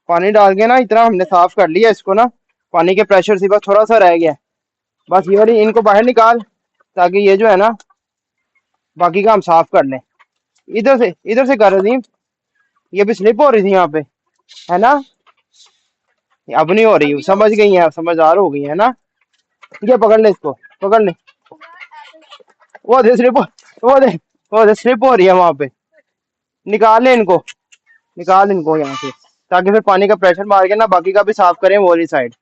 पानी डाल के ना इतना हमने साफ कर लिया इसको ना। पानी के प्रेशर से बस थोड़ा सा रह गया। बस ये वाली इनको बाहर निकाल, ताकि ये जो है ना बाकी का हम साफ कर लें। इधर से कर रही। ये भी स्लिप हो रही थी यहाँ पे, है ना। अब नहीं हो रही, समझ गई है, समझदार हो गई है ना। ये पकड़ ले इसको, पकड़ ले। वो दे स्लिप, वो दे, वो दे स्लिप हो रही है वहां पे। निकाल ले इनको, निकाल इनको यहाँ से, ताकि फिर पानी का प्रेशर मार के ना बाकी का भी साफ करें वो वाली साइड।